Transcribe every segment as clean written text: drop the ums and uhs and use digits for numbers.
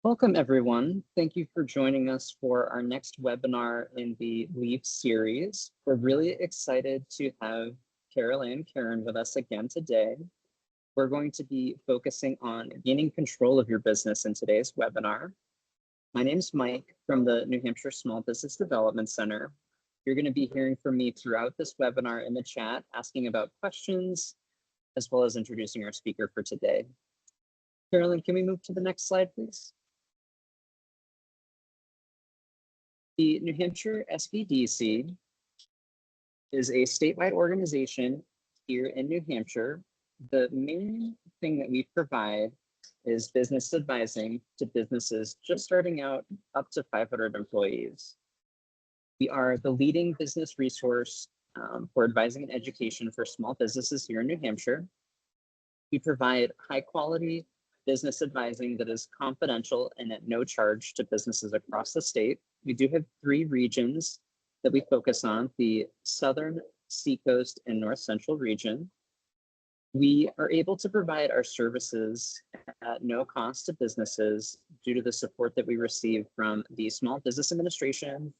Welcome, everyone. Thank you for joining us for our next webinar in the LEAF series. We're really excited to have Carol and Karen with us again today. We're going to be focusing on gaining control of your business in today's webinar. My name is Mike from the New Hampshire Small Business Development Center. You're going to be hearing from me throughout this webinar in the chat, asking about questions, as well as introducing our speaker for today. Carolyn, can we move to the next slide, please? The New Hampshire SBDC is a statewide organization here in New Hampshire. The main thing that we provide is business advising to businesses just starting out up to 500 employees. We are the leading business resource for advising and education for small businesses here in New Hampshire. We provide high quality business advising that is confidential and at no charge to businesses across the state. We do have 3 regions that we focus on, the Southern, Seacoast, and North Central region. We are able to provide our services at no cost to businesses due to the support that we receive from the Small Business Administration,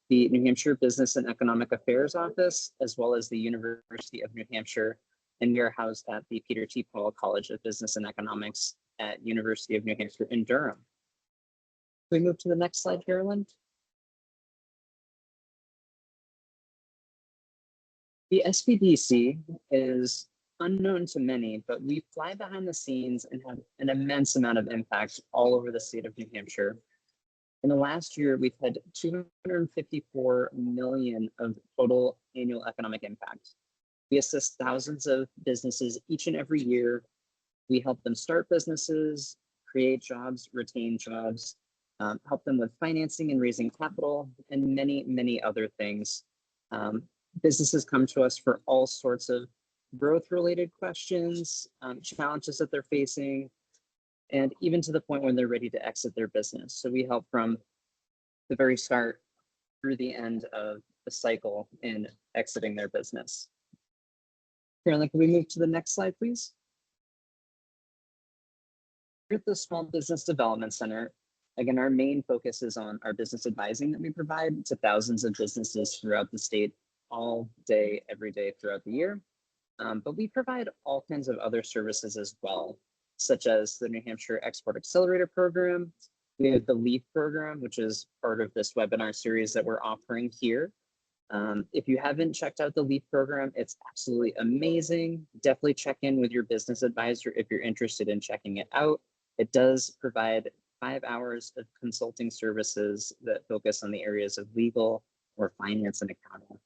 the New Hampshire Business and Economic Affairs Office, as well as the University of New Hampshire, and we are housed at the Peter T. Paul College of Business and Economics at University of New Hampshire in Durham. Can we move to the next slide, Carolyn? The SBDC is unknown to many, but we fly behind the scenes and have an immense amount of impact all over the state of New Hampshire. In the last year, we've had 254 million of total annual economic impact. We assist thousands of businesses each and every year. We help them start businesses, create jobs, retain jobs, help them with financing and raising capital, and many, many other things. Businesses come to us for all sorts of growth-related questions, challenges that they're facing, and even to the point when they're ready to exit their business. So we help from the very start through the end of the cycle in exiting their business. Carolyn, can we move to the next slide, please? Here at the Small Business Development Center, again, our main focus is on our business advising that we provide to thousands of businesses throughout the state, all day, every day throughout the year. But we provide all kinds of other services as well, such as the New Hampshire Export Accelerator Program. We have the LEAF program, which is part of this webinar series that we're offering here. If you haven't checked out the LEAF program, it's absolutely amazing. Definitely check in with your business advisor if you're interested in checking it out. It does provide 5 hours of consulting services that focus on the areas of legal or finance and accounting.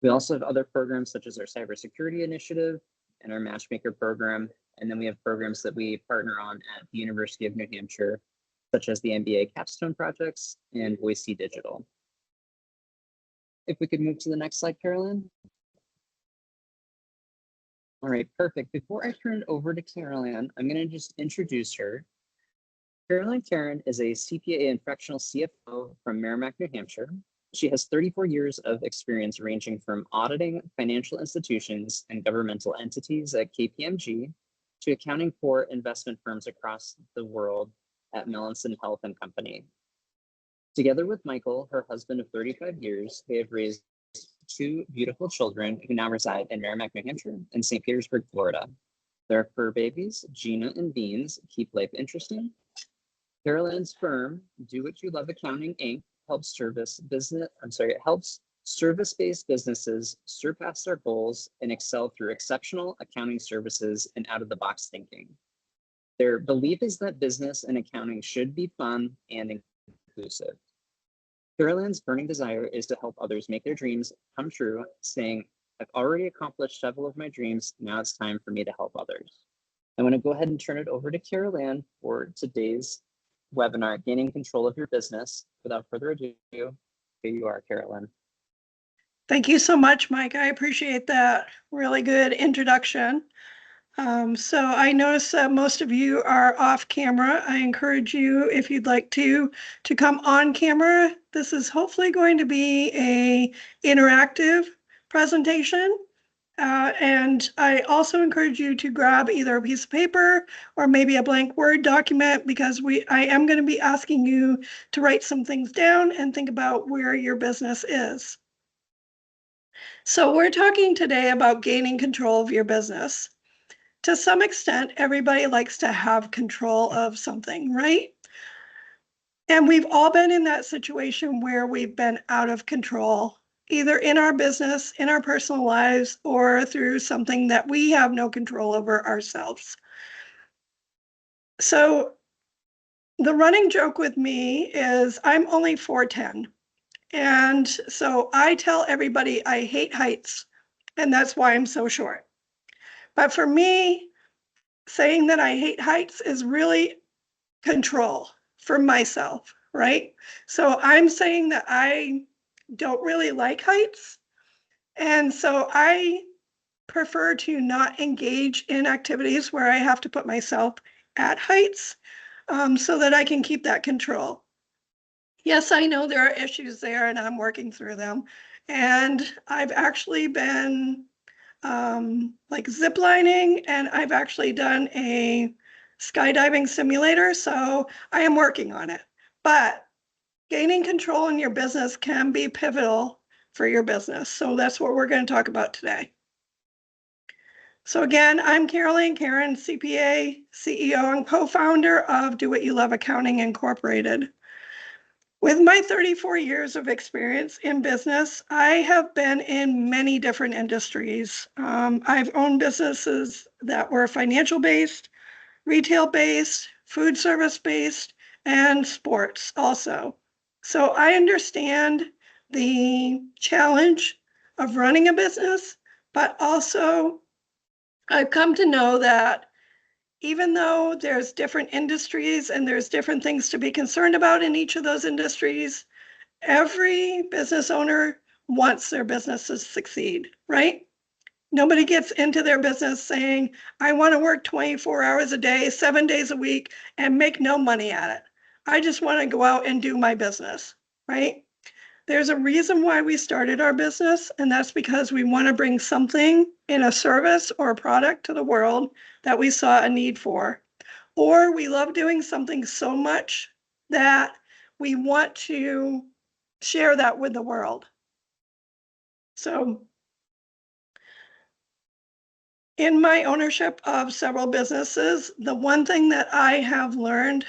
We also have other programs such as our cybersecurity initiative and our matchmaker program. And then we have programs that we partner on at the University of New Hampshire, such as the MBA capstone projects and Boise Digital. If we could move to the next slide, Carolyn. All right, perfect. Before I turn it over to Carolyn, I'm going to just introduce her. Carolyn Karen is a CPA and fractional CFO from Merrimack, New Hampshire. She has 34 years of experience ranging from auditing financial institutions and governmental entities at KPMG to accounting for investment firms across the world at Melanson Health and Company. Together with Michael, her husband of 35 years, they have raised 2 beautiful children who now reside in Merrimack, New Hampshire and St. Petersburg, Florida. Their fur babies, Gina and Beans, keep life interesting. Carolyn's firm, Do What You Love Accounting, Inc., helps service-based businesses surpass their goals and excel through exceptional accounting services and out-of-the-box thinking. Their belief is that business and accounting should be fun and inclusive. Carolyn's burning desire is to help others make their dreams come true, saying, I've already accomplished several of my dreams, now it's time for me to help others. I want to go ahead and turn it over to Carolyn for today's webinar, Gaining Control of Your Business. Without further ado, here you are, Carolyn. Thank you so much, Mike. I appreciate that really good introduction. So I notice that most of you are off camera. I encourage you, if you'd like to come on camera. This is hopefully going to be an interactive presentation. And I also encourage you to grab either a piece of paper or maybe a blank Word document, because I am going to be asking you to write some things down and think about where your business is. So we're talking today about gaining control of your business. To some extent, everybody likes to have control of something, right? And we've all been in that situation where we've been out of control, either in our business, in our personal lives, or through something that we have no control over ourselves. So the running joke with me is I'm only 4'10". And so I tell everybody I hate heights, and that's why I'm so short. But for me, saying that I hate heights is really control for myself, right? So I'm saying that I don't really like heights. And so I prefer to not engage in activities where I have to put myself at heights, so that I can keep that control. Yes, I know there are issues there and I'm working through them. And I've actually been like ziplining, and I've actually done a skydiving simulator. So I am working on it. But gaining control in your business can be pivotal for your business. So that's what we're going to talk about today. So again, I'm Caroline Karen, CPA, CEO, and co-founder of Do What You Love Accounting Incorporated. With my 34 years of experience in business, I have been in many different industries. I've owned businesses that were financial-based, retail-based, food service-based, and sports also. So I understand the challenge of running a business, but also I've come to know that even though there's different industries and there's different things to be concerned about in each of those industries, every business owner wants their business to succeed, right? Nobody gets into their business saying, I want to work 24 hours a day, 7 days a week, and make no money at it. I just want to go out and do my business, right? There's a reason why we started our business, and that's because we want to bring something in a service or a product to the world that we saw a need for. Or we love doing something so much that we want to share that with the world. So in my ownership of several businesses, the one thing that I have learned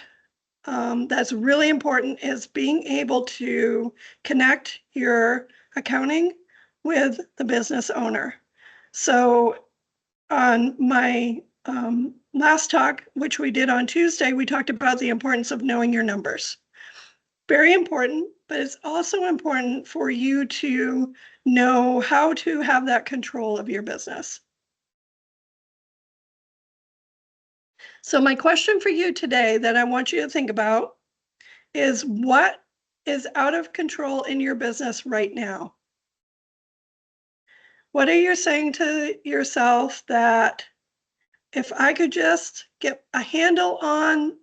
that's really important is being able to connect your accounting with the business owner. So on my last talk, which we did on Tuesday, we talked about the importance of knowing your numbers. Very important, but it's also important for you to know how to have that control of your business. So my question for you today that I want you to think about is, what is out of control in your business right now? What are you saying to yourself that if I could just get a handle on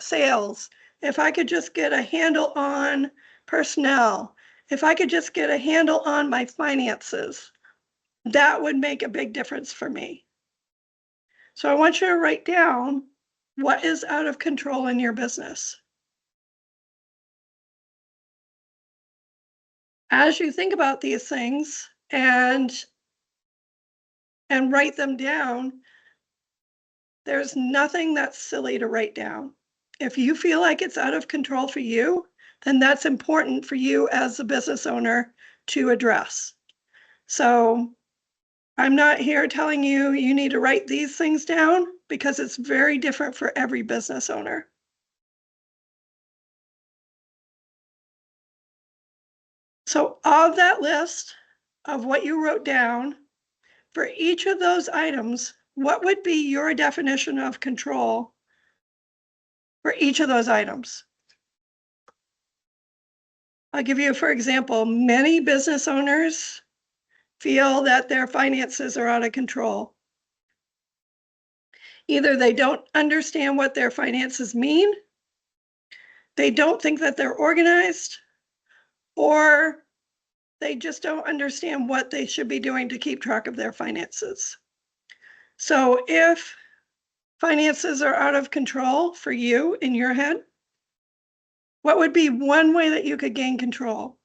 sales, if I could just get a handle on personnel, if I could just get a handle on my finances, that would make a big difference for me. So I want you to write down what is out of control in your business. As you think about these things and write them down, there's nothing that's silly to write down. If you feel like it's out of control for you, then that's important for you as a business owner to address. So I'm not here telling you you need to write these things down, because it's very different for every business owner. So of that list of what you wrote down, for each of those items, what would be your definition of control for each of those items? I'll give you, for example, many business owners feel that their finances are out of control. Either they don't understand what their finances mean, they don't think that they're organized, or They just don't understand what they should be doing to keep track of their finances. So if finances are out of control for you in your head, what would be one way that you could gain control?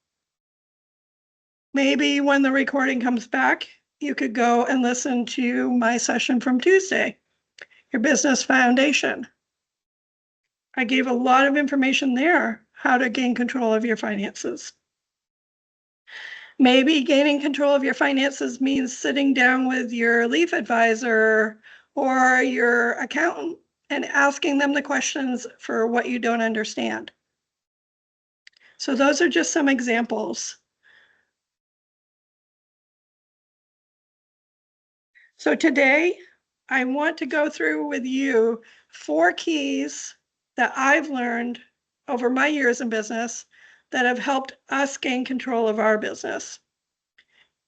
Maybe when the recording comes back, you could go and listen to my session from Tuesday, your business foundation. I gave a lot of information there, how to gain control of your finances. Maybe gaining control of your finances means sitting down with your Leaf advisor or your accountant and asking them the questions for what you don't understand. So those are just some examples. So today, I want to go through with you 4 keys that I've learned over my years in business that have helped us gain control of our business.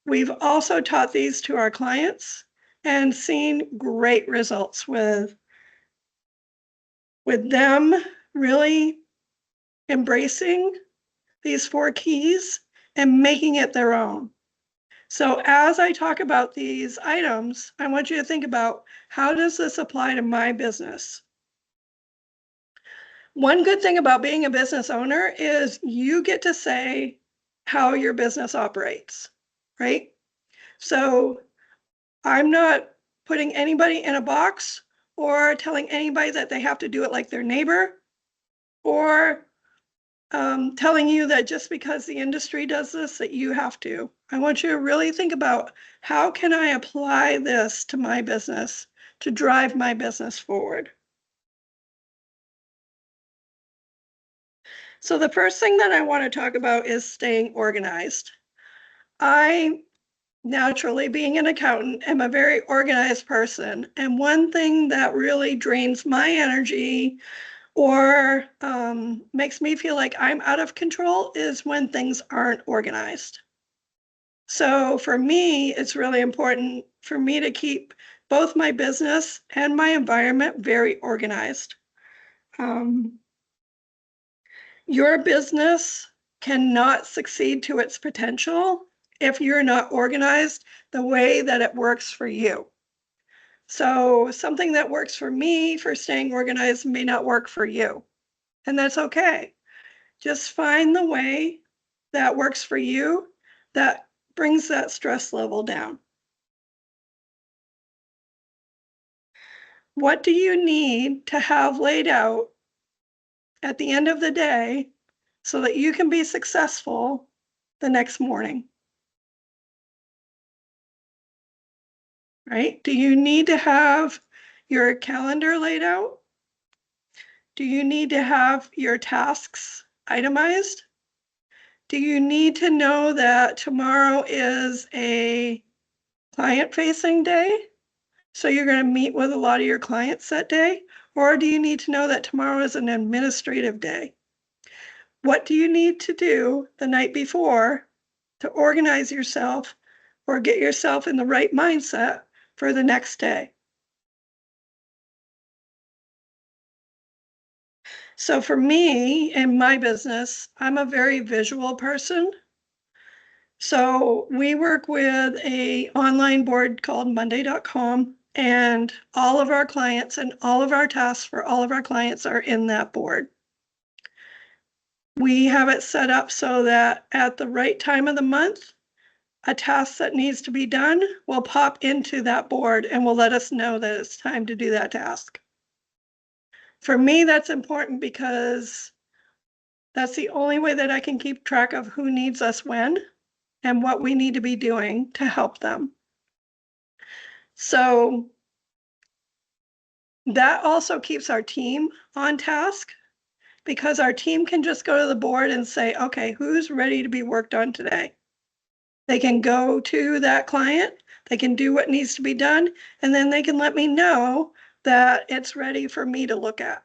We've also taught these to our clients and seen great results with them really embracing these 4 keys and making it their own. So as I talk about these items, I want you to think about, how does this apply to my business? One good thing about being a business owner is you get to say how your business operates, right? So I'm not putting anybody in a box or telling anybody that they have to do it like their neighbor, or telling you that just because the industry does this, that you have to. I want you to really think about, how can I apply this to my business to drive my business forward? So the first thing that I want to talk about is staying organized. I, naturally, being an accountant, am a very organized person. And one thing that really drains my energy or makes me feel like I'm out of control is when things aren't organized. So for me, it's really important for me to keep both my business and my environment very organized. Your business cannot succeed to its potential if you're not organized the way that it works for you. So something that works for me for staying organized may not work for you, and that's okay. Just find the way that works for you that brings that stress level down. What do you need to have laid out at the end of the day so that you can be successful the next morning? Right? Do you need to have your calendar laid out? Do you need to have your tasks itemized? Do you need to know that tomorrow is a client-facing day, so you're going to meet with a lot of your clients that day? Or do you need to know that tomorrow is an administrative day? What do you need to do the night before to organize yourself or get yourself in the right mindset for the next day? So for me, in my business, I'm a very visual person. So we work with an online board called Monday.com, and all of our clients and all of our tasks for all of our clients are in that board. We have it set up so that at the right time of the month, a task that needs to be done will pop into that board and will let us know that it's time to do that task. For me, that's important because that's the only way that I can keep track of who needs us when and what we need to be doing to help them. So that also keeps our team on task, because our team can just go to the board and say, okay, who's ready to be worked on today? They can go to that client, they can do what needs to be done, and then they can let me know that it's ready for me to look at.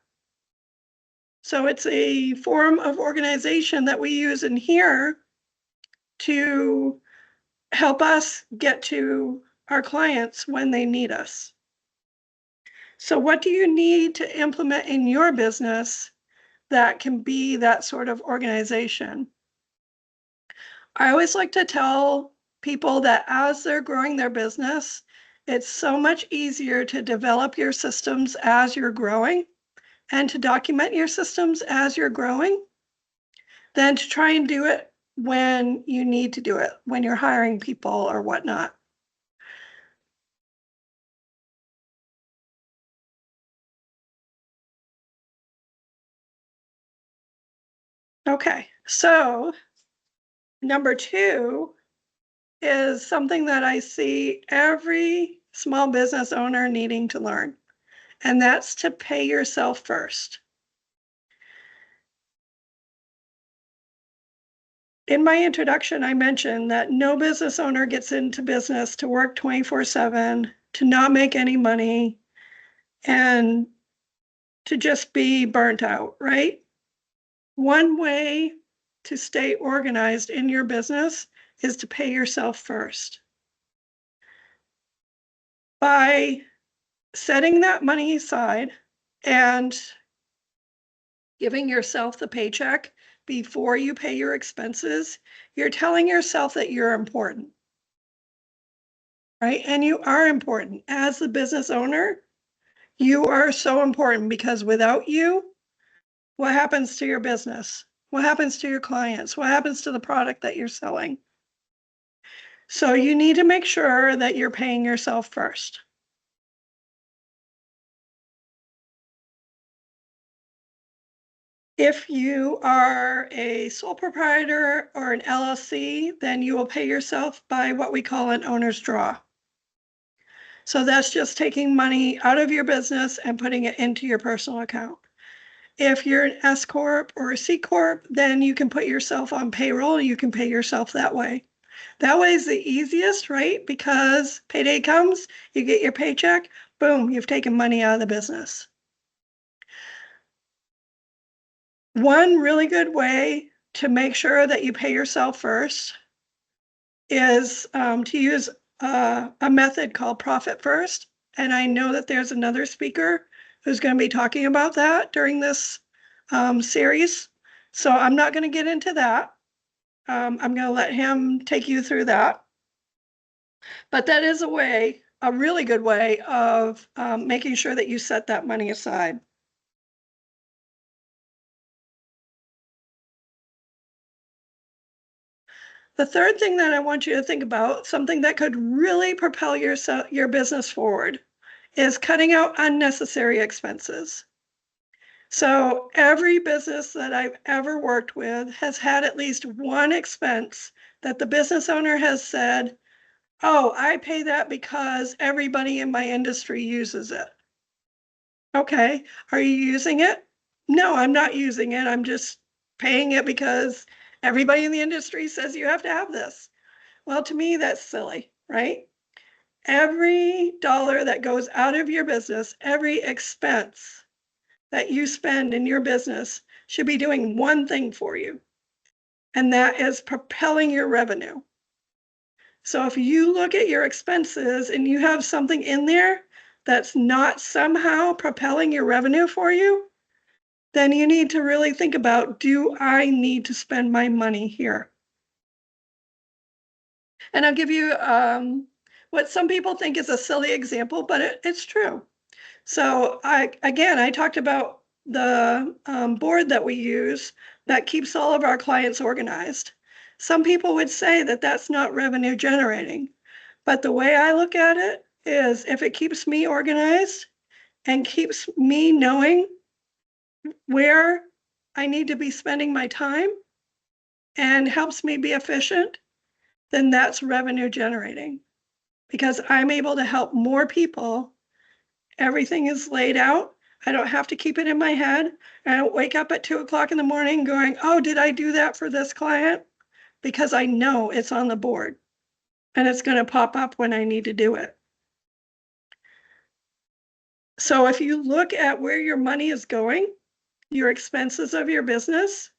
So it's a form of organization that we use in here to help us get to our clients when they need us. So what do you need to implement in your business that can be that sort of organization? I always like to tell people that as they're growing their business, it's so much easier to develop your systems as you're growing and to document your systems as you're growing than to try and do it when you need to do it, when you're hiring people or whatnot. Okay, so number 2 is something that I see every small business owner needing to learn, and that's to pay yourself first. In my introduction, I mentioned that no business owner gets into business to work 24/7, to not make any money, and to just be burnt out, right? One way to stay organized in your business is to pay yourself first. By setting that money aside and giving yourself the paycheck before you pay your expenses, you're telling yourself that you're important, right? And you are important. As the business owner, you are so important because without you, what happens to your business? What happens to your clients? What happens to the product that you're selling? So you need to make sure that you're paying yourself first. If you are a sole proprietor or an LLC, then you will pay yourself by what we call an owner's draw. So that's just taking money out of your business and putting it into your personal account. If you're an S Corp or a C Corp, then you can put yourself on payroll and you can pay yourself that way. That way is the easiest, right? Because payday comes, you get your paycheck, boom, you've taken money out of the business. One really good way to make sure that you pay yourself first is to use a method called Profit First. And I know that there's another speaker who's going to be talking about that during this series. So I'm not going to get into that. I'm going to let him take you through that. But that is a really good way of making sure that you set that money aside. The third thing that I want you to think about, something that could really propel your business forward, is cutting out unnecessary expenses. So every business that I've ever worked with has had at least one expense that the business owner has said, oh, I pay that because everybody in my industry uses it. Okay, are you using it? No, I'm not using it. I'm just paying it because everybody in the industry says you have to have this. Well, to me, that's silly, right? Every dollar that goes out of your business, every expense that you spend in your business should be doing one thing for you, and that is propelling your revenue. So if you look at your expenses and you have something in there that's not somehow propelling your revenue for you, then you need to really think about, do I need to spend my money here? And I'll give you what some people think is a silly example, but it's true. So I talked about the board that we use that keeps all of our clients organized. Some people would say that that's not revenue generating, but the way I look at it is if it keeps me organized and keeps me knowing where I need to be spending my time and helps me be efficient, then that's revenue generating because I'm able to help more people. Everything is laid out. I don't have to keep it in my head. I don't wake up at 2:00 in the morning going, oh, did I do that for this client? Because I know it's on the board and it's going to pop up when I need to do it. So if you look at where your money is going, your expenses of your business,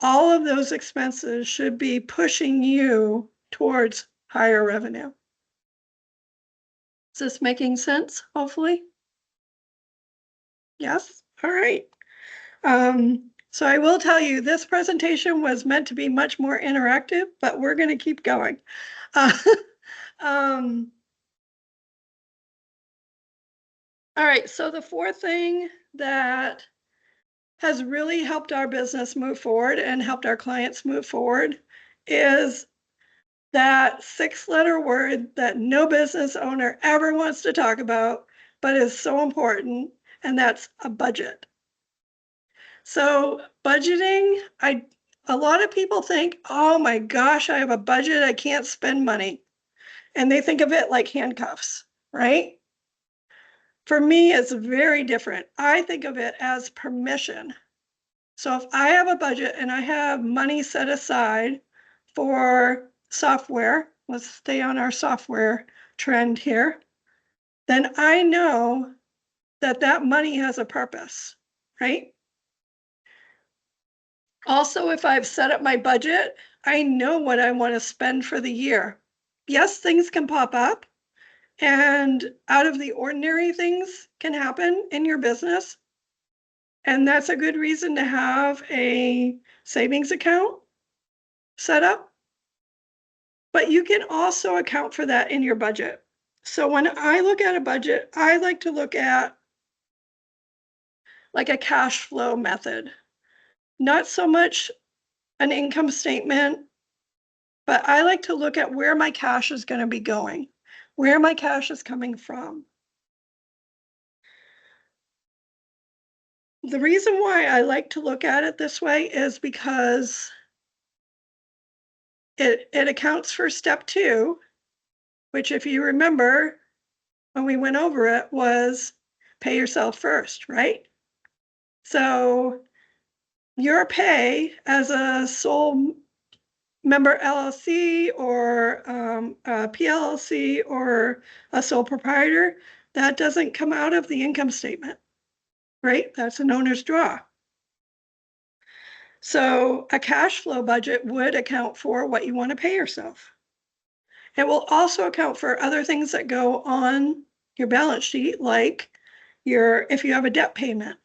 all of those expenses should be pushing you towards higher revenue. Is this making sense, hopefully? Yes? All right. So I will tell you, this presentation was meant to be much more interactive, but we're going to keep going. Um, all right, so the fourth thing that has really helped our business move forward and helped our clients move forward is that 6-letter word that no business owner ever wants to talk about, but is so important, and that's a budget. So budgeting, a lot of people think, oh my gosh, I have a budget, I can't spend money. And they think of it like handcuffs, right? For me, it's very different. I think of it as permission. So if I have a budget and I have money set aside for software, let's stay on our software trend here, then I know that that money has a purpose, right? Also, if I've set up my budget, I know what I want to spend for the year. Yes, things can pop up and out of the ordinary things can happen in your business. And that's a good reason to have a savings account set up. But you can also account for that in your budget. So when I look at a budget, I like to look at like a cash flow method, not so much an income statement, but I like to look at where my cash is going to be going, where my cash is coming from. The reason why I like to look at it this way is because it accounts for step 2, which, if you remember when we went over it, was pay yourself first, right? So your pay as a sole member LLC or a PLLC or a sole proprietor, that doesn't come out of the income statement, right? That's an owner's draw. So a cash flow budget would account for what you want to pay yourself. It will also account for other things that go on your balance sheet, like if you have a debt payment.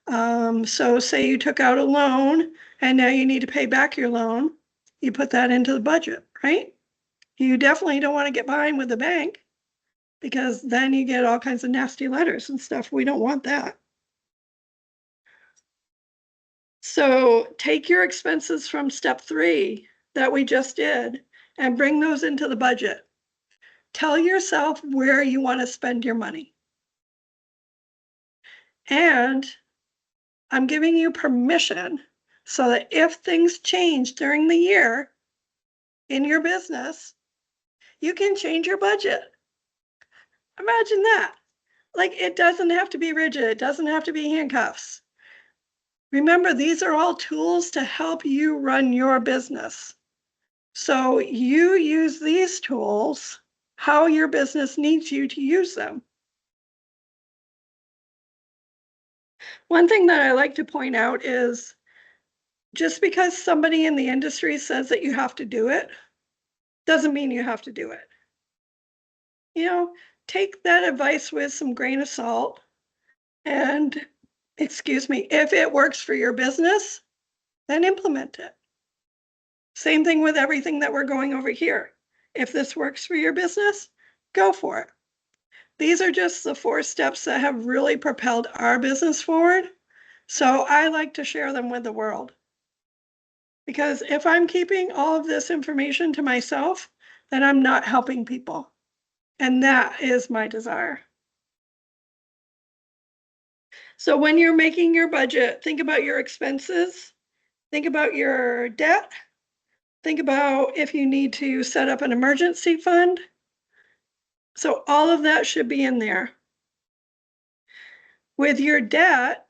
So say you took out a loan and now you need to pay back your loan, you put that into the budget, right? You definitely don't want to get behind with the bank because then you get all kinds of nasty letters and stuff. We don't want that. So take your expenses from step 3 that we just did and bring those into the budget. Tell yourself where you want to spend your money. And I'm giving you permission so that if things change during the year in your business, you can change your budget. Imagine that. Like, it doesn't have to be rigid. It doesn't have to be handcuffs. Remember, these are all tools to help you run your business. So you use these tools how your business needs you to use them. One thing that I like to point out is just because somebody in the industry says that you have to do it, doesn't mean you have to do it. You know, take that advice with some grain of salt and, excuse me, if it works for your business, then implement it. Same thing with everything that we're going over here. If this works for your business, go for it. These are just the 4 steps that have really propelled our business forward. So I like to share them with the world. Because if I'm keeping all of this information to myself, then I'm not helping people. And that is my desire. So when you're making your budget, think about your expenses, think about your debt, think about if you need to set up an emergency fund. So all of that should be in there. With your debt,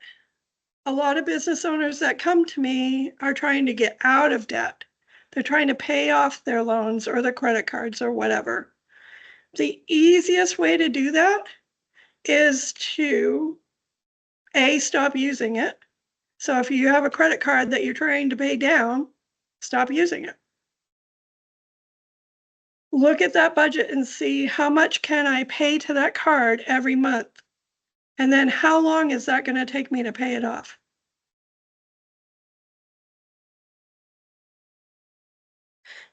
a lot of business owners that come to me are trying to get out of debt. They're trying to pay off their loans or their credit cards or whatever. The easiest way to do that is to stop using it. So if you have a credit card that you're trying to pay down, stop using it. Look at that budget and see how much can I pay to that card every month? And then how long is that going to take me to pay it off?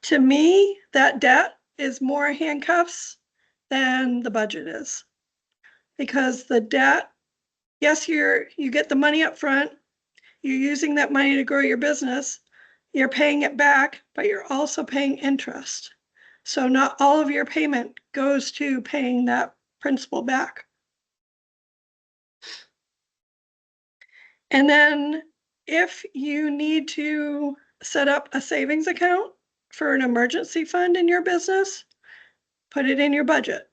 To me, that debt is more handcuffs than the budget is. Because the debt, yes, you get the money up front, you're using that money to grow your business, you're paying it back, but you're also paying interest. So not all of your payment goes to paying that principal back. And then if you need to set up a savings account for an emergency fund in your business, put it in your budget.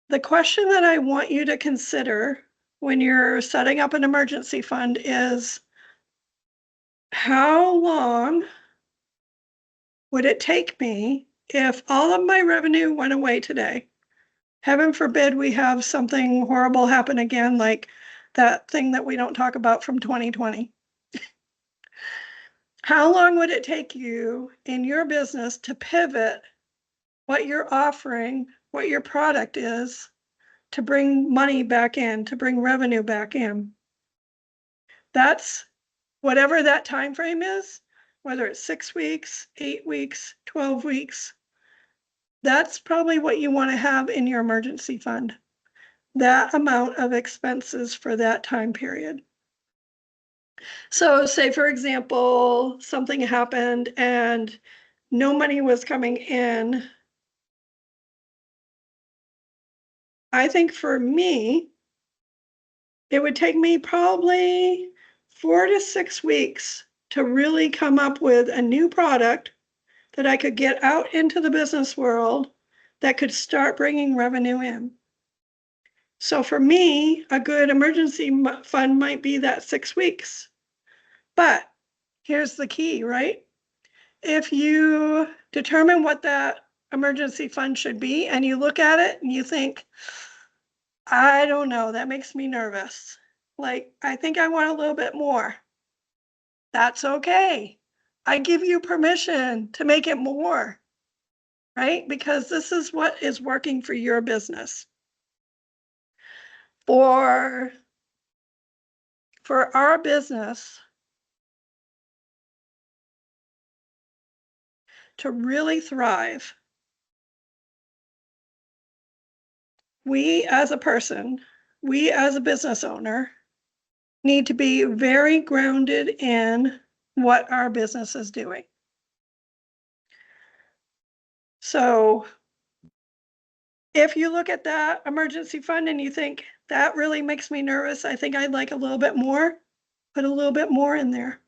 The question that I want you to consider when you're setting up an emergency fund is, how long would it take me if all of my revenue went away today? Heaven forbid we have something horrible happen again, like that thing that we don't talk about from 2020. How long would it take you in your business to pivot what you're offering, what your product is, to bring money back in, to bring revenue back in? That's whatever that time frame is, whether it's 6 weeks, 8 weeks, 12 weeks. That's probably what you want to have in your emergency fund, that amount of expenses for that time period. So say, for example, something happened and no money was coming in. I think for me, it would take me probably 4 to 6 weeks to really come up with a new product that I could get out into the business world that could start bringing revenue in. So for me, a good emergency fund might be that 6 weeks. But here's the key, right? If you determine what that emergency fund should be and you look at it and you think, I don't know, that makes me nervous. Like, I think I want a little bit more. That's okay. I give you permission to make it more, right? Because this is what is working for your business. For our business to really thrive, we as a person, we as a business owner, need to be very grounded in what our business is doing. So if you look at that emergency fund and you think, that really makes me nervous, I think I'd like a little bit more, put a little bit more in there.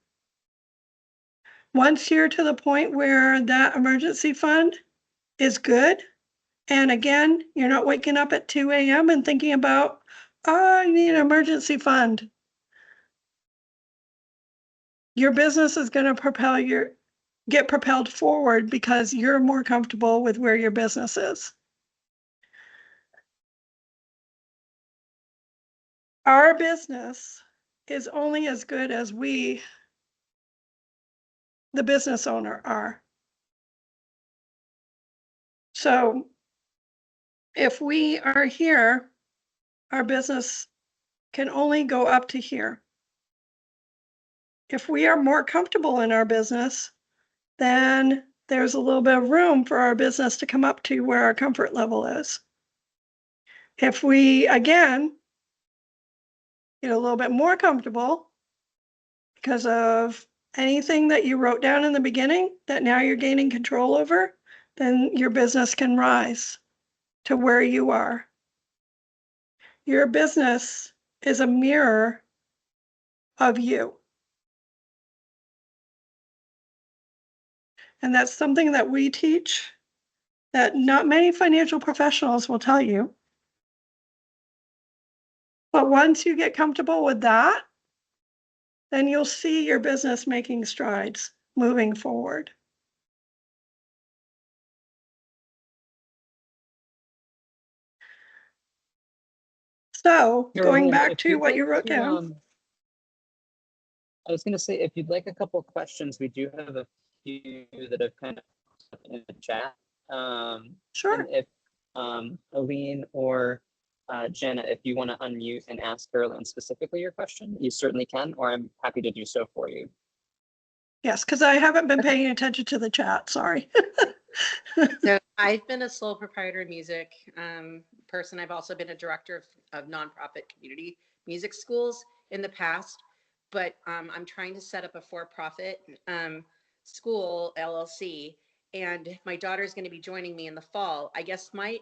Once you're to the point where that emergency fund is good, and again, you're not waking up at 2 a.m. and thinking about, oh, I need an emergency fund. Your business is going to get propelled forward because you're more comfortable with where your business is. Our business is only as good as we, the business owner, are. So if we are here, our business can only go up to here. If we are more comfortable in our business, then there's a little bit of room for our business to come up to where our comfort level is. If we, again, get a little bit more comfortable because of anything that you wrote down in the beginning that now you're gaining control over, then your business can rise to where you are. Your business is a mirror of you. And that's something that we teach that not many financial professionals will tell you. But once you get comfortable with that, then you'll see your business making strides moving forward. So going back to what you wrote down. I was going to say, if you'd like a couple of questions, we do have a few that have kind of in the chat. Sure. And if Aline or Jenna, if you want to unmute and ask Carolyn specifically your question, you certainly can, or I'm happy to do so for you. Yes, because I haven't been paying attention to the chat. Sorry. So I've been a sole proprietor music person. I've also been a director of nonprofit community music schools in the past, but I'm trying to set up a for-profit school LLC, and my daughter is going to be joining me in the fall. I guess my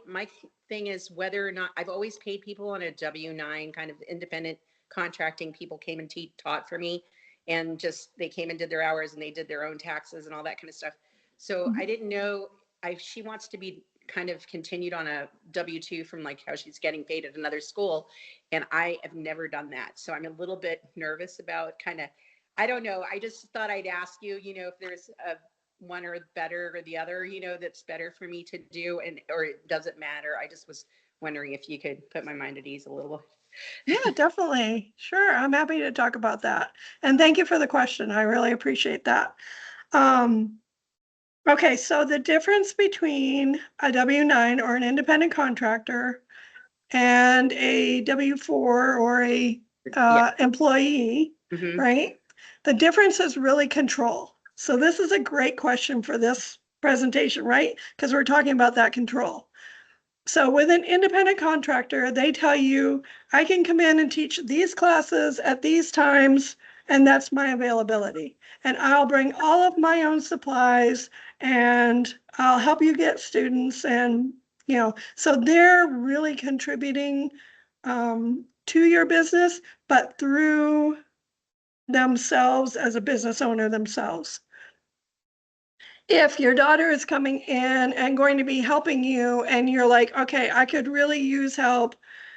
thing is whether or not I've always paid people on a W-9 kind of independent contracting. People came and taught for me, and just they came and did their hours and they did their own taxes and all that kind of stuff. So I didn't know she wants to be kind of continued on a W-2 from like how she's getting paid at another school. And I have never done that. So I'm a little bit nervous about kind of, I don't know. I just thought I'd ask you, you know, if there's a one or better or the other, you know, that's better for me to do, and, or does it matter? I just was wondering if you could put my mind at ease a little. Yeah, definitely. Sure. I'm happy to talk about that. And thank you for the question. I really appreciate that. Okay, so the difference between a W-9 or an independent contractor and a W-4 or a employee, Mhm. right? The difference is really control. So this is a great question for this presentation, right? Because we're talking about that control. So with an independent contractor, they tell you, I can come in and teach these classes at these times, and that's my availability. And I'll bring all of my own supplies and I'll help you get students. And, you know, so they're really contributing to your business, but through themselves as a business owner themselves. If your daughter is coming in and going to be helping you and you're like, okay, I could really use help,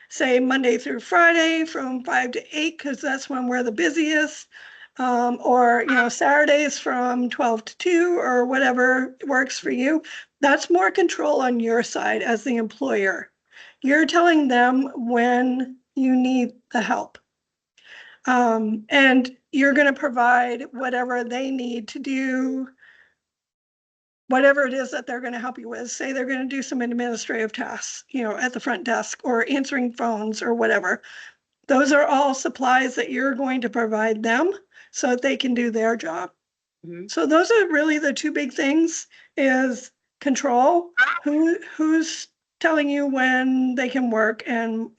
say Monday through Friday from 5 to 8, because that's when we're the busiest, or, you know, Saturdays from 12 to 2 or whatever works for you, that's more control on your side as the employer. You're telling them when you need the help. And you're going to provide whatever they need to do whatever it is that they're going to help you with. Say they're going to do some administrative tasks, you know, at the front desk or answering phones or whatever. Those are all supplies that you're going to provide them so that they can do their job. Mhm. So those are really the two big things: is control, who's telling you when they can work and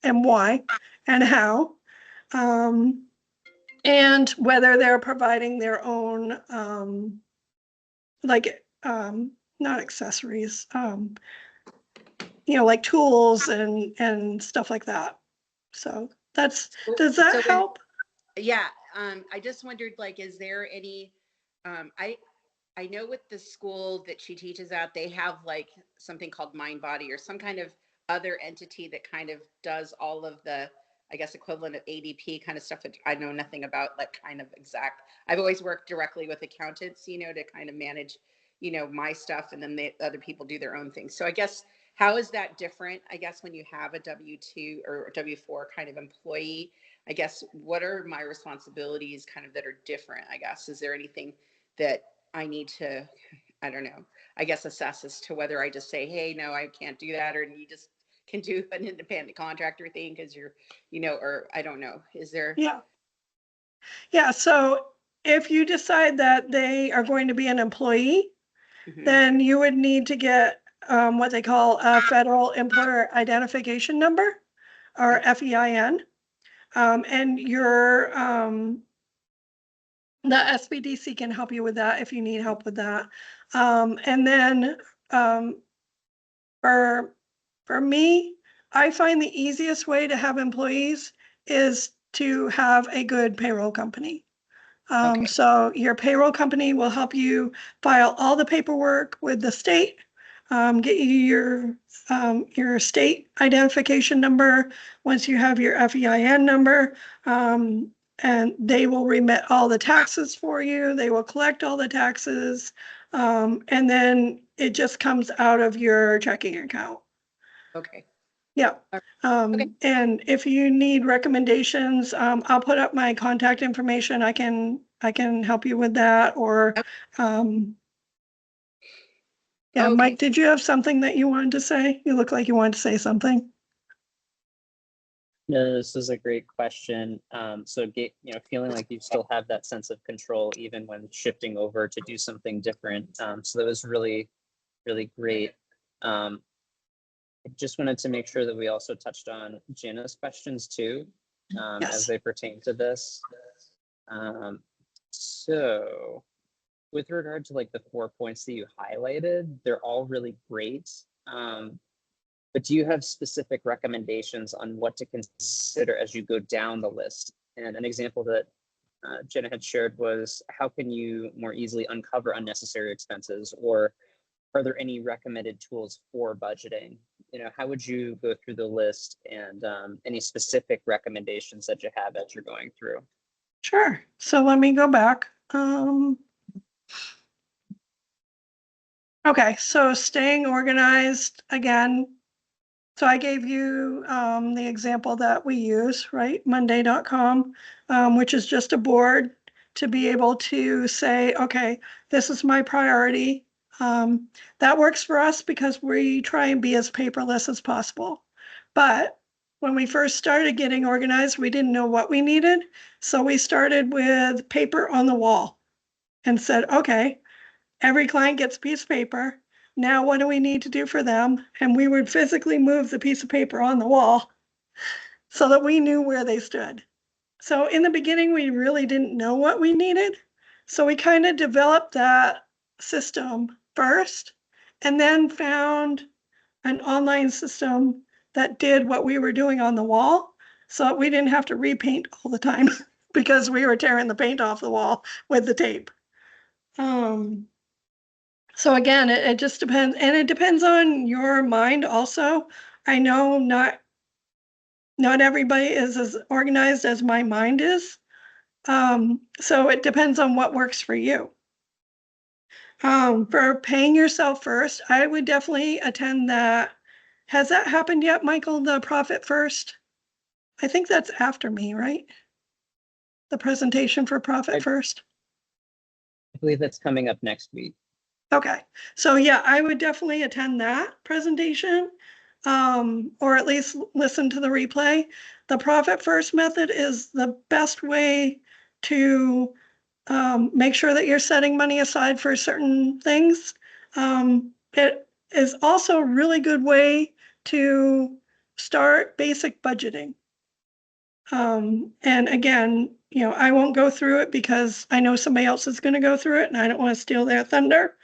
why and how, and whether they're providing their own like not accessories, you know, like tools and stuff like that. So that's, does that So help? yeah, I just wondered, like, is there any, I know with the school that she teaches at, they have like something called Mind Body or some kind of other entity that kind of does all of the, I guess, equivalent of ADP kind of stuff that I know nothing about, like kind of exact. I've always worked directly with accountants, you know, to kind of manage, you know, my stuff, and then the other people do their own thing. So I guess, how is that different? I guess when you have a W-2 or W-4 kind of employee, I guess, what are my responsibilities kind of that are different? I guess, is there anything that I need to, I don't know, I guess, assess as to whether I just say, hey, no, I can't do that, or you just can do an independent contractor thing because you're, you know, or I don't know. Is there? Yeah. Yeah. So if you decide that they are going to be an employee, Mhm. then you would need to get what they call a federal employer identification number, or FEIN. And your the SBDC can help you with that if you need help with that. And then for me, I find the easiest way to have employees is to have a good payroll company. Okay. So your payroll company will help you file all the paperwork with the state, get you your state identification number. Once you have your FEIN number, and they will remit all the taxes for you. They will collect all the taxes, and then it just comes out of your checking account. Okay. Yeah. Okay. And if you need recommendations, I'll put up my contact information. I can help you with that. Or, yeah, Okay. Mike, did you have something that you wanted to say? You look like you wanted to say something. No, this is a great question. So feeling like you still have that sense of control even when shifting over to do something different. So that was really, really great. I just wanted to make sure that we also touched on Jana's questions too, Yes. as they pertain to this. So with regard to like the 4 points that you highlighted, they're all really great. But do you have specific recommendations on what to consider as you go down the list? And an example that Jenna had shared was, how can you more easily uncover unnecessary expenses? Or are there any recommended tools for budgeting? How would you go through the list, and any specific recommendations that you have as you're going through? Sure. So let me go back. Okay, so staying organized again. So I gave you the example that we use, right? Monday.com, which is just a board to be able to say, okay, this is my priority. That works for us because we try and be as paperless as possible. But when we first started getting organized, we didn't know what we needed. So we started with paper on the wall and said, okay, every client gets a piece of paper. Now, what do we need to do for them? And we would physically move the piece of paper on the wall so that we knew where they stood. So in the beginning, we really didn't know what we needed. So we kind of developed that system first and then found an online system that did what we were doing on the wall. So we didn't have to repaint all the time because we were tearing the paint off the wall with the tape. So again, it just depends, and it depends on your mind also. I know not everybody is as organized as my mind is. So it depends on what works for you. For paying yourself first, I would definitely attend that. Has that happened yet, Michael, the Profit First? I think that's after me, right? The presentation for Profit First. I believe that's coming up next week. Okay, so yeah, I would definitely attend that presentation, or at least listen to the replay. The Profit First method is the best way to make sure that you're setting money aside for certain things. It is also a really good way to start basic budgeting. And again, I won't go through it because I know somebody else is going to go through it and I don't want to steal their thunder.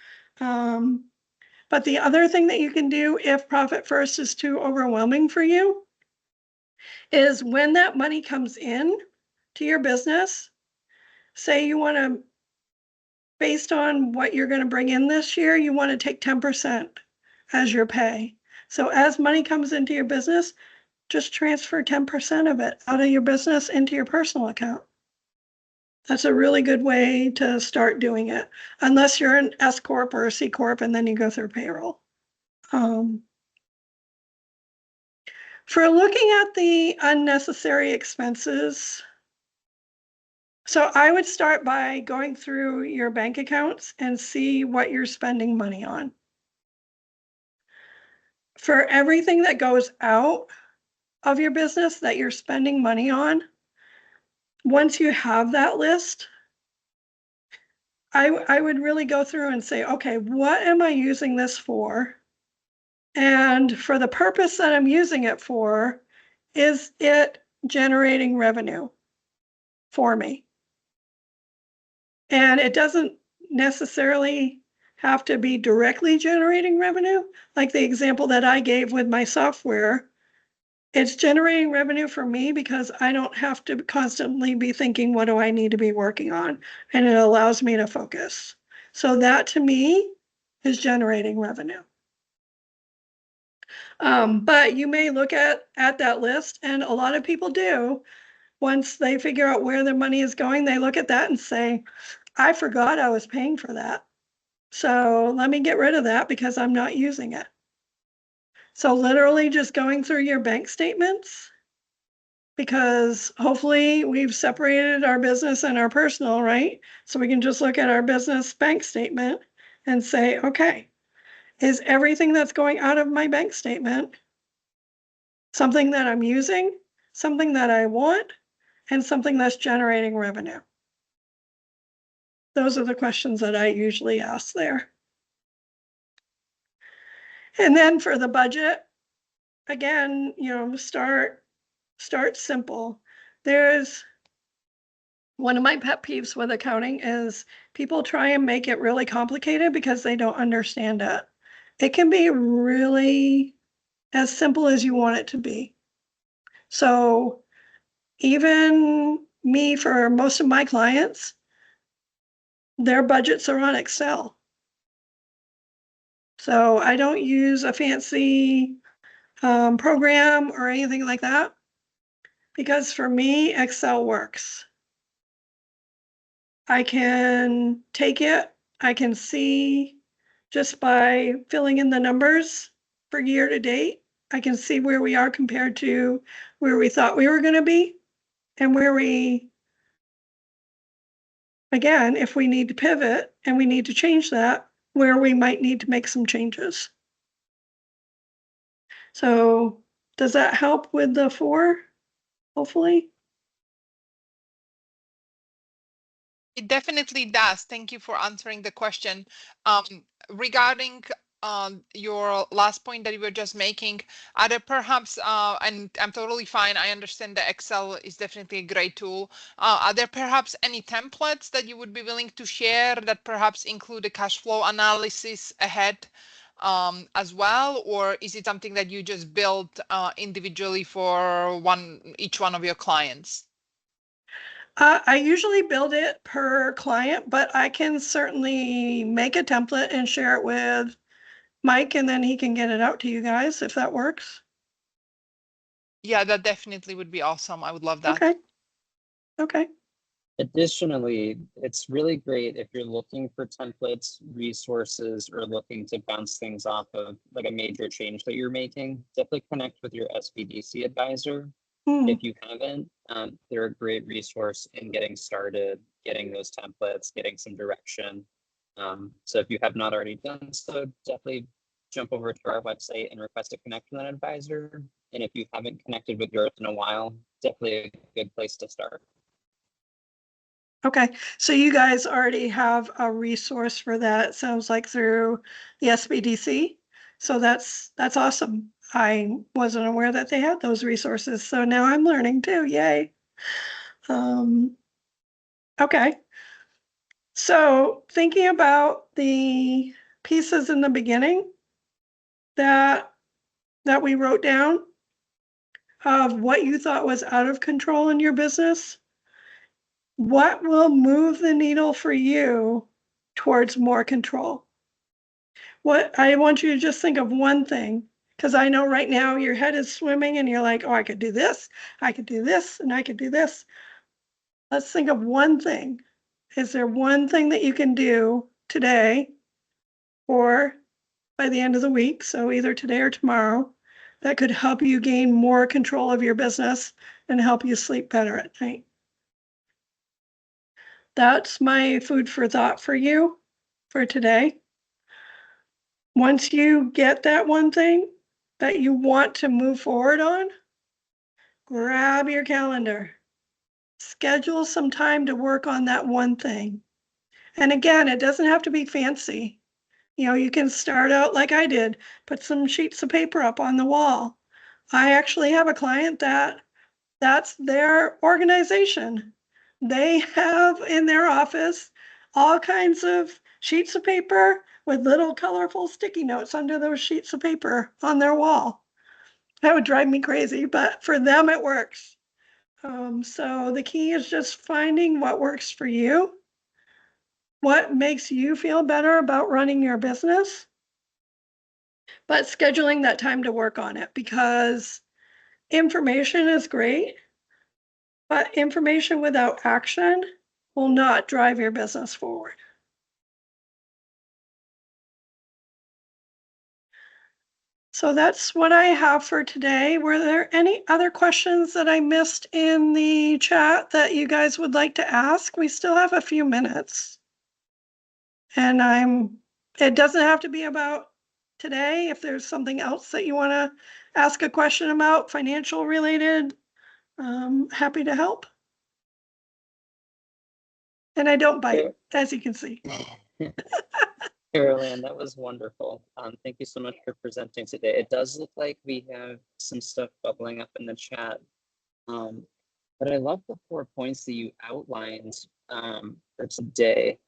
But the other thing that you can do if Profit First is too overwhelming for you is when that money comes in to your business, say you want to, based on what you're going to bring in this year, you want to take 10% as your pay. So as money comes into your business, just transfer 10% of it out of your business into your personal account. That's a really good way to start doing it, unless you're an S Corp or a C Corp and then you go through payroll. For looking at the unnecessary expenses, so I would start by going through your bank accounts and see what you're spending money on. For everything that goes out of your business that you're spending money on, once you have that list, I would really go through and say, okay, what am I using this for? And for the purpose that I'm using it for, is it generating revenue for me? And it doesn't necessarily have to be directly generating revenue. Like the example that I gave with my software, it's generating revenue for me because I don't have to constantly be thinking, what do I need to be working on? And it allows me to focus. So that to me is generating revenue. But you may look at that list, and a lot of people do. Once they figure out where their money is going, they look at that and say, I forgot I was paying for that. So let me get rid of that because I'm not using it. So literally just going through your bank statements, because hopefully we've separated our business and our personal, right? So we can just look at our business bank statement and say, okay, is everything that's going out of my bank statement something that I'm using? something that I want, and something that's generating revenue? Those are the questions that I usually ask there. And then for the budget, again, start simple. There's one of my pet peeves with accounting is people try and make it really complicated because they don't understand it. It can be really as simple as you want it to be. So even me, for most of my clients, their budgets are on Excel. So I don't use a fancy program or anything like that, because for me, Excel works. I can take it, I can see just by filling in the numbers for year to date, I can see where we are compared to where we thought we were going to be, and where we, again, if we need to pivot and we need to change that, where we might need to make some changes. So does that help with the 4, hopefully? It definitely does. Thank you for answering the question. Regarding your last point that you were just making, are there perhaps, and I'm totally fine, I understand that Excel is definitely a great tool. Are there perhaps any templates that you would be willing to share that perhaps include a cash flow analysis ahead as well? Or is it something that you just build individually for each one of your clients? I usually build it per client, but I can certainly make a template and share it with Mike, and then he can get it out to you guys if that works. Yeah, that definitely would be awesome. I would love that. Okay. Okay. Additionally, it's really great if you're looking for templates, resources, or looking to bounce things off of like a major change that you're making. Definitely connect with your SBDC advisor. If you haven't, they're a great resource in getting started, getting those templates, getting some direction. So if you have not already done so, definitely jump over to our website and request to connect with an advisor. And if you haven't connected with yours in a while, definitely a good place to start. Okay, so you guys already have a resource for that, it sounds like, through the SBDC. So that's awesome. I wasn't aware that they had those resources, so now I'm learning too, yay. Okay. So thinking about the pieces in the beginning that we wrote down of what you thought was out of control in your business, what will move the needle for you towards more control? What I want you to just think of one thing, because I know right now your head is swimming and you're like, oh, I could do this, I could do this, and I could do this. Let's think of one thing. Is there one thing that you can do today or by the end of the week, so either today or tomorrow, that could help you gain more control of your business and help you sleep better at night? That's my food for thought for you for today. Once you get that one thing that you want to move forward on, grab your calendar, schedule some time to work on that one thing. And again, it doesn't have to be fancy. You can start out like I did, put some sheets of paper up on the wall. I actually have a client that's their organization. They have in their office all kinds of sheets of paper with little colorful sticky notes under those sheets of paper on their wall. That would drive me crazy, but for them it works. So the key is just finding what works for you, what makes you feel better about running your business, but scheduling that time to work on it, because information is great, but information without action will not drive your business forward. So that's what I have for today. Were there any other questions that I missed in the chat that you guys would like to ask? We still have a few minutes. And it doesn't have to be about today. If there's something else that you want to ask a question about, financial related, happy to help. And I don't bite, as you can see. Carol-Ann, that was wonderful. Thank you so much for presenting today. It does look like we have some stuff bubbling up in the chat. But I love the 4 points that you outlined for today.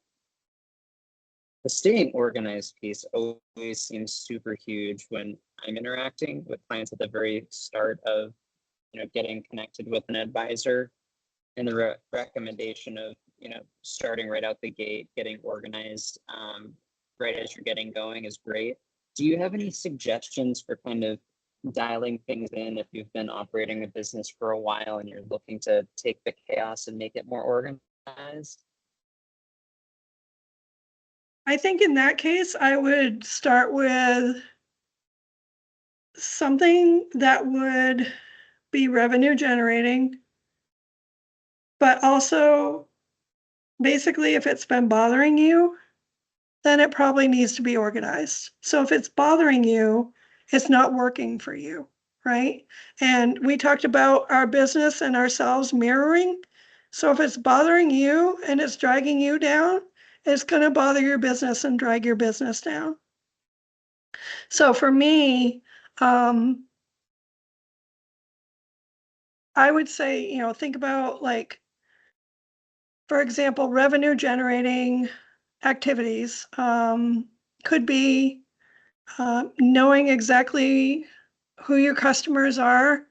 The staying organized piece always seems super huge when I'm interacting with clients at the very start of, getting connected with an advisor, and the recommendation of, starting right out the gate, getting organized right as you're getting going is great. Do you have any suggestions for kind of dialing things in if you've been operating a business for a while and you're looking to take the chaos and make it more organized? I think in that case, I would start with something that would be revenue generating, but also basically if it's been bothering you, then it probably needs to be organized. So if it's bothering you, it's not working for you, right? And we talked about our business and ourselves mirroring. So if it's bothering you and it's dragging you down, it's going to bother your business and drag your business down. So for me, I would say, think about like, for example, revenue generating activities could be knowing exactly who your customers are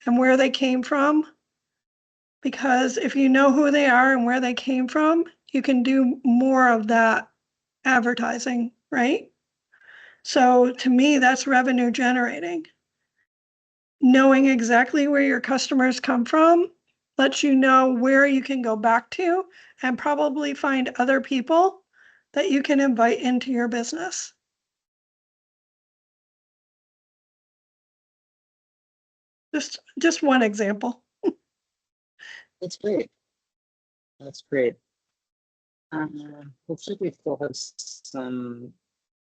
and where they came from. Because if you know who they are and where they came from, you can do more of that advertising, right? So to me, that's revenue generating. Knowing exactly where your customers come from lets you know where you can go back to and probably find other people that you can invite into your business. Just one example. That's great. That's great. Looks like we still have some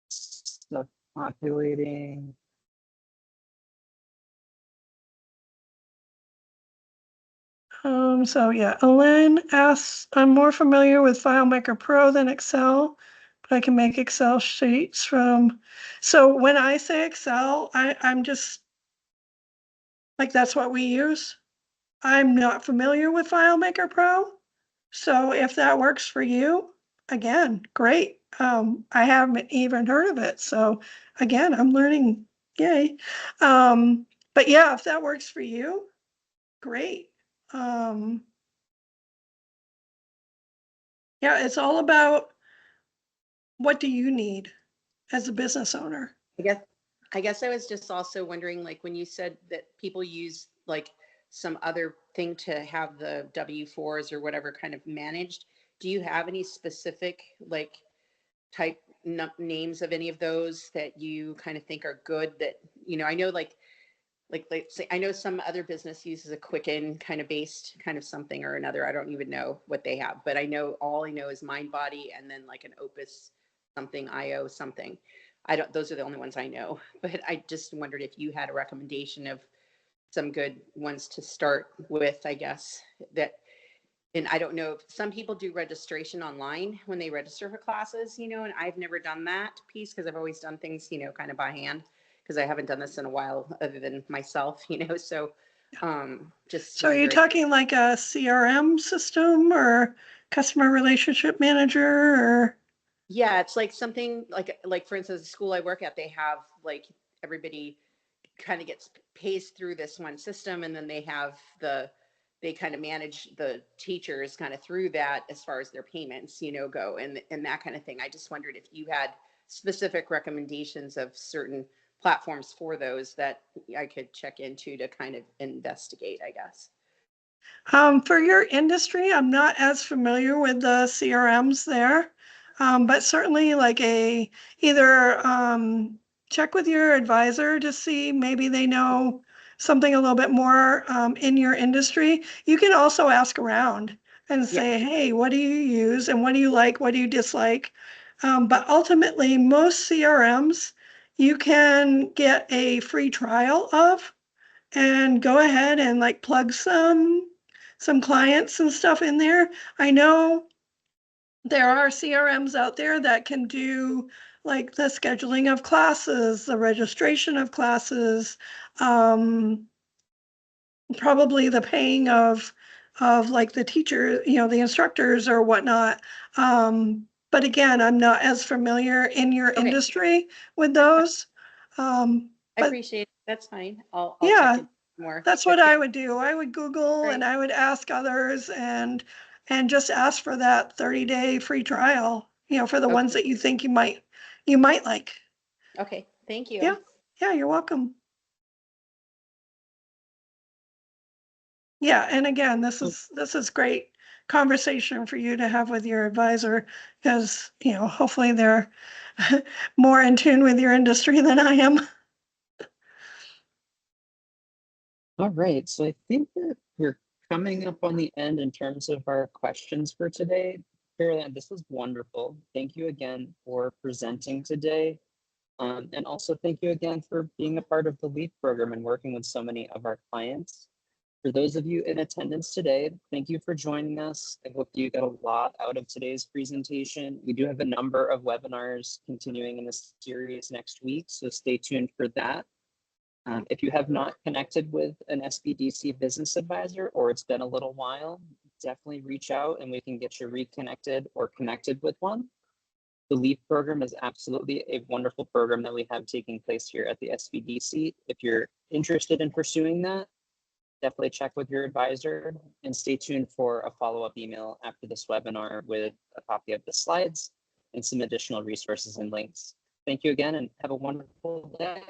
stuff populating. So yeah, Elaine asks, I'm more familiar with FileMaker Pro than Excel, but I can make Excel sheets from. So when I say Excel, I'm just like, that's what we use. I'm not familiar with FileMaker Pro. So if that works for you, again, great. I haven't even heard of it. So again, I'm learning, yay. But yeah, if that works for you, great. Yeah, it's all about what do you need as a business owner? I guess I was just also wondering, like, when you said that people use like some other thing to have the W-4s or whatever kind of managed, do you have any specific like type names of any of those that you kind of think are good that, I know like say, I know some other business uses a Quicken kind of based kind of something or another. I don't even know what they have, but all I know is MindBody and then like an Opus something, IO something. Those are the only ones I know, but I just wondered if you had a recommendation of some good ones to start with, I guess and I don't know if some people do registration online when they register for classes, and I've never done that piece because I've always done things, kind of by hand because I haven't done this in a while other than myself, so just So are you talking like a CRM system or customer relationship manager or? Yeah, it's like something like for instance, the school I work at, they have like everybody kind of pays through this one system, and then they kind of manage the teachers kind of through that as far as their payments, go and that kind of thing. I just wondered if you had specific recommendations of certain platforms for those that I could check into to kind of investigate, I guess. For your industry, I'm not as familiar with the CRMs there, but certainly like either check with your advisor to see maybe they know something a little bit more in your industry. You can also ask around and say, hey, what do you use and what do you like? What do you dislike? But ultimately, most CRMs you can get a free trial of. and go ahead and like plug some clients and stuff in there. I know there are CRMs out there that can do like the scheduling of classes, the registration of classes, probably the paying of like the teacher, the instructors or whatnot. But again, I'm not as familiar in your Okay. industry with those. I But appreciate it. That's fine. I'll yeah, check it more. that's what I would do. I would Google and Right. I would ask others and just ask for that 30-day free trial, for the ones Okay. that you think you might like. Okay, thank you. Yeah. Yeah, you're welcome. Yeah, and again, this is great conversation for you to have with your advisor because, hopefully they're more in tune with your industry than I am. All right, so I think that we're coming up on the end in terms of our questions for today. Caroline, this was wonderful. Thank you again for presenting today. And also thank you again for being a part of the LEAP program and working with so many of our clients. For those of you in attendance today, thank you for joining us. I hope you got a lot out of today's presentation. We do have a number of webinars continuing in this series next week, so stay tuned for that. If you have not connected with an SBDC business advisor or it's been a little while, definitely reach out and we can get you reconnected or connected with one. The LEAP program is absolutely a wonderful program that we have taking place here at the SBDC. If you're interested in pursuing that, definitely check with your advisor and stay tuned for a follow-up email after this webinar with a copy of the slides and some additional resources and links. Thank you again and have a wonderful day.